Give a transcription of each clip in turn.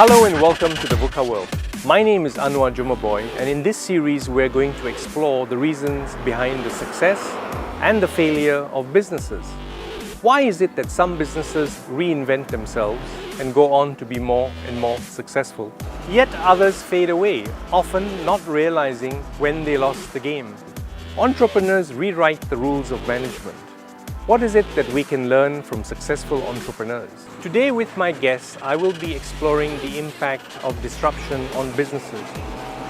Hello and welcome to the VUCA World. My name is Anwar Jumabhoy, and in this series we're going to explore the reasons behind the success and the failure of businesses. Why is it that some businesses reinvent themselves and go on to be more and more successful, yet others fade away, often not realizing when they lost the game? Entrepreneurs rewrite the rules of management. What is it that we can learn from successful entrepreneurs? Today with my guests, I will be exploring the impact of disruption on businesses.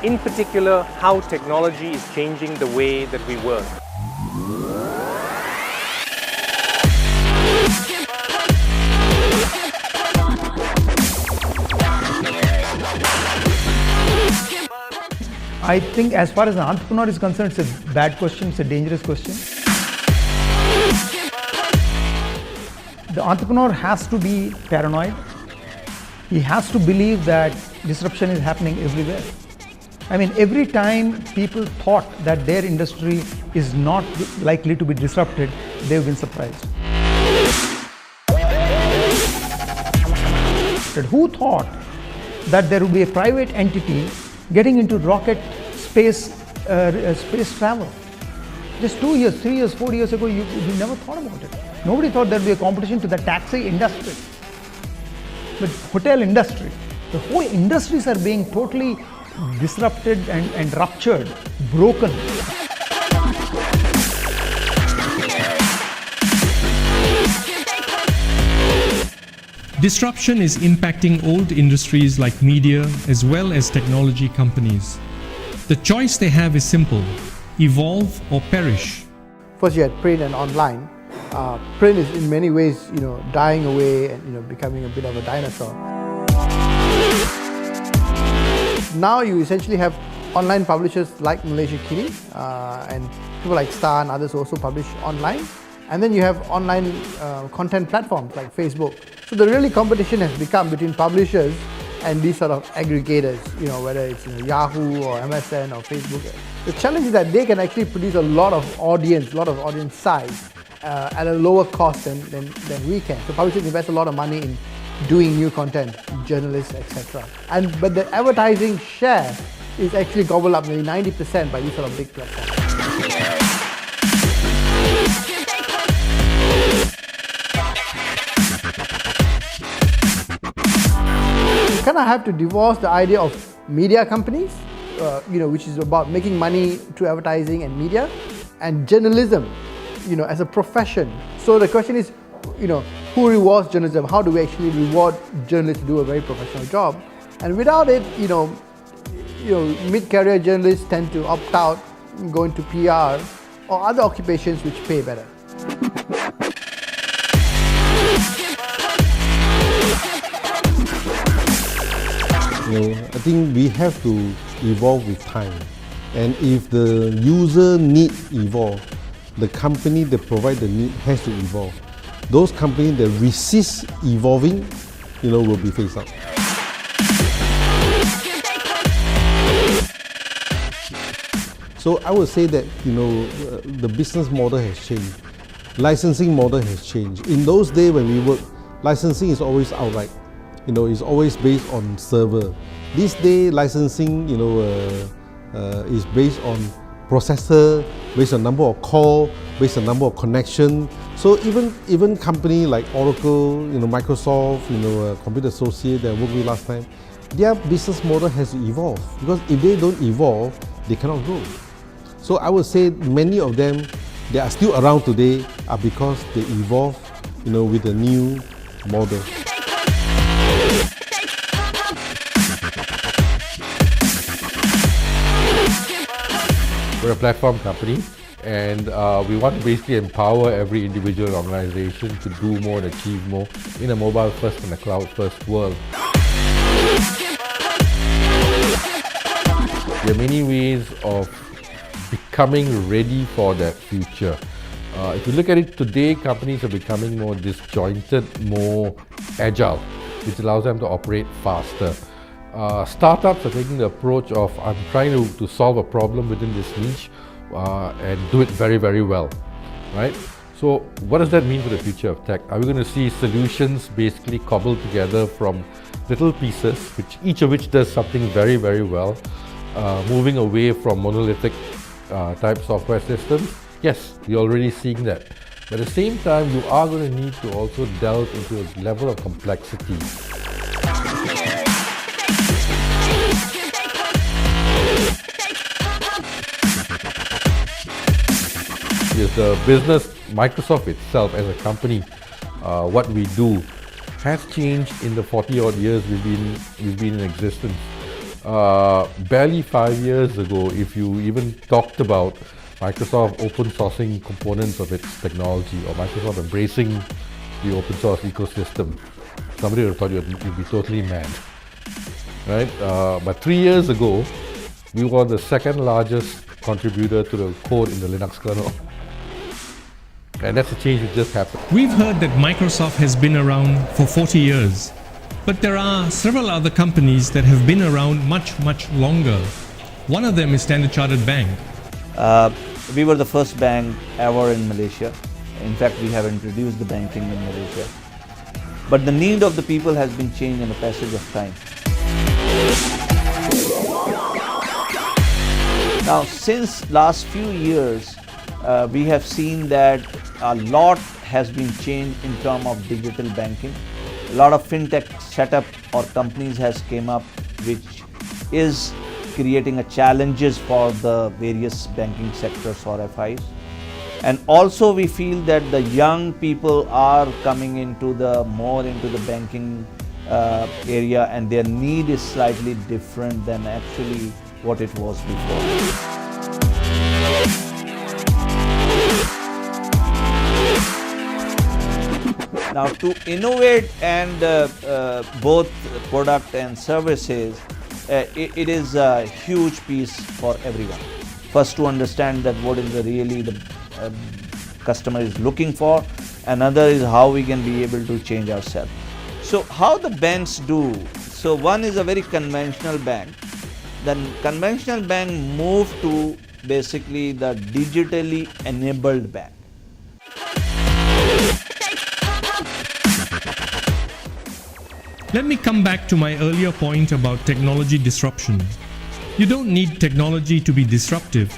In particular, how technology is changing the way that we work. I think as far as an entrepreneur is concerned, it's a bad question, it's a dangerous question. The entrepreneur has to be paranoid. He has to believe that disruption is happening everywhere. I mean, every time people thought that their industry is not likely to be disrupted, they've been surprised. But who thought that there would be a private entity getting into rocket space travel? Just 2 years, 3 years, 4 years ago, you never thought about it. Nobody thought there would be a competition to the taxi industry. But hotel industry, the whole industries are being totally disrupted and ruptured, broken. Disruption is impacting old industries like media as well as technology companies. The choice they have is simple: evolve or perish. First you had print and online. Print is in many ways, dying away and becoming a bit of a dinosaur. Now you essentially have online publishers like Malaysia Kini and people like Star and others who also publish online. And then you have online content platforms like Facebook. So the really competition has become between publishers and these sort of aggregators, whether it's Yahoo or MSN or Facebook. The challenge is that they can actually produce a lot of audience size at a lower cost than we can. So publishers invest a lot of money in doing new content, journalists, etc. But the advertising share is actually gobbled up nearly 90% by these sort of big platforms. You kind of have to divorce the idea of media companies, which is about making money through advertising and media, and journalism, as a profession. So the question is, who rewards journalism? How do we actually reward journalists to do a very professional job? And without it, mid-career journalists tend to opt out, go into PR or other occupations which pay better. I think we have to evolve with time, and if the user need evolve, the company that provide the need has to evolve. Those companies that resist evolving, will be phased out. So I would say that the business model has changed, licensing model has changed. In those days when we work, licensing is always outright. It's always based on server. This day, licensing, is based on processor, based on number of call, based on number of connection. So even company like Oracle, Microsoft, Computer Associate that I worked with last time, their business model has to evolve, because if they don't evolve, they cannot grow. So I would say many of them that are still around today are because they evolve, with a new model. We're a platform company, and we want to basically empower every individual organization to do more and achieve more in a mobile-first and a cloud-first world. There are many ways of becoming ready for that future. If you look at it today, companies are becoming more disjointed, more agile, which allows them to operate faster. Startups are taking the approach of, I'm trying to solve a problem within this niche and do it very, very well, right? So what does that mean for the future of tech? Are we going to see solutions basically cobbled together from little pieces, each of which does something very, very well, moving away from monolithic type software systems? Yes, we're already seeing that. But at the same time, you are going to need to also delve into a level of complexity. Yes, the business, Microsoft itself as a company, what we do has changed in the 40 odd years we've been in existence. Barely 5 years ago, if you even talked about Microsoft open sourcing components of its technology or Microsoft embracing the open source ecosystem, somebody would have thought you'd be totally mad, right? But 3 years ago, we were the second largest contributor to the code in the Linux kernel. And that's a change that just happened. We've heard that Microsoft has been around for 40 years, but there are several other companies that have been around much, much longer. One of them is Standard Chartered Bank. We were the first bank ever in Malaysia. In fact, we have introduced the banking in Malaysia. But the need of the people has been changed in the passage of time. Now, since last few years, we have seen that a lot has been changed in terms of digital banking. A lot of fintech setup or companies has came up, which is creating a challenges for the various banking sectors or FIs. And also we feel that the young people are coming into the banking area, and their need is slightly different than actually what it was before. Now, to innovate and both product and services, it is a huge piece for everyone. First, to understand that what is really the customer is looking for. Another is how we can be able to change ourselves. So how the banks do? So one is a very conventional bank. Then conventional bank moved to basically the digitally enabled bank. Let me come back to my earlier point about technology disruption. You don't need technology to be disruptive,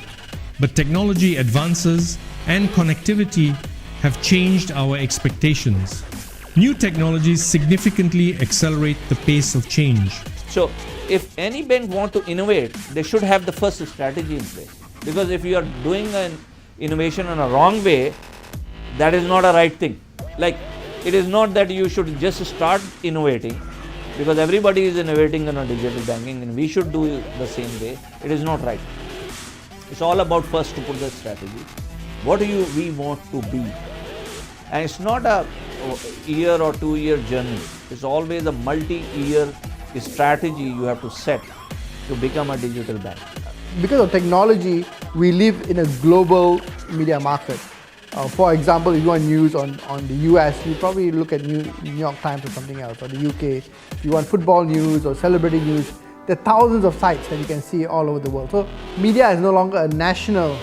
but technology advances and connectivity have changed our expectations. New technologies significantly accelerate the pace of change. So if any bank want to innovate, they should have the first strategy in place. Because if you are doing an innovation in a wrong way, that is not a right thing. Like, it is not that you should just start innovating, because everybody is innovating in a digital banking and we should do the same way. It is not right. It's all about first to put the strategy. What do we want to be? And it's not a year or 2 year journey. It's always a multi-year strategy you have to set to become a digital bank. Because of technology, we live in a global media market. For example, if you want news on the US, you probably look at New York Times or something else, or the UK. If you want football news or celebrity news, there are thousands of sites that you can see all over the world. So media is no longer a national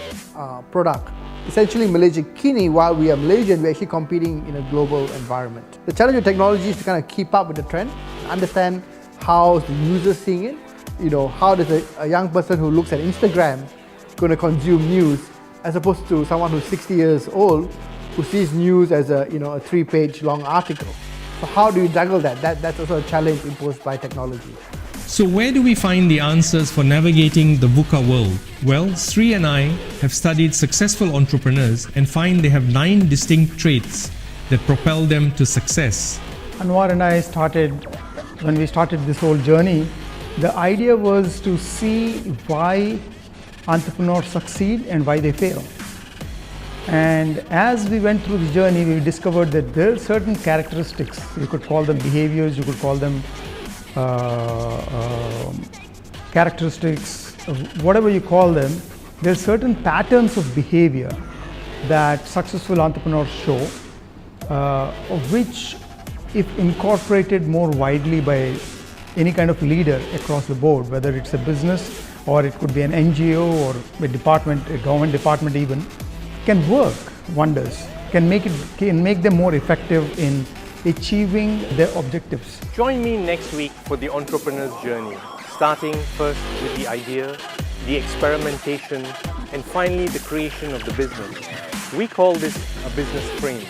product. Essentially, Malaysia kini, while we are Malaysian, we're actually competing in a global environment. The challenge of technology is to kind of keep up with the trend, understand how the user seeing it. You know, how does a young person who looks at Instagram going to consume news, as opposed to someone who's 60 years old who sees news as a 3-page long article. So how do you juggle that? That's also a challenge imposed by technology. So where do we find the answers for navigating the VUCA world? Well, Sri and I have studied successful entrepreneurs and find they have 9 distinct traits that propel them to success. Anwar and I when we started this whole journey, the idea was to see why entrepreneurs succeed and why they fail. And as we went through the journey, we discovered that there are certain characteristics. You could call them behaviors, you could call them characteristics, whatever you call them. There are certain patterns of behavior that successful entrepreneurs show, of which, if incorporated more widely by any kind of leader across the board, whether it's a business or it could be an NGO or a department, a government department even, can work wonders. can make them more effective in achieving their objectives. Join me next week for the entrepreneur's journey, starting first with the idea, the experimentation, and finally the creation of the business. We call this a business frame.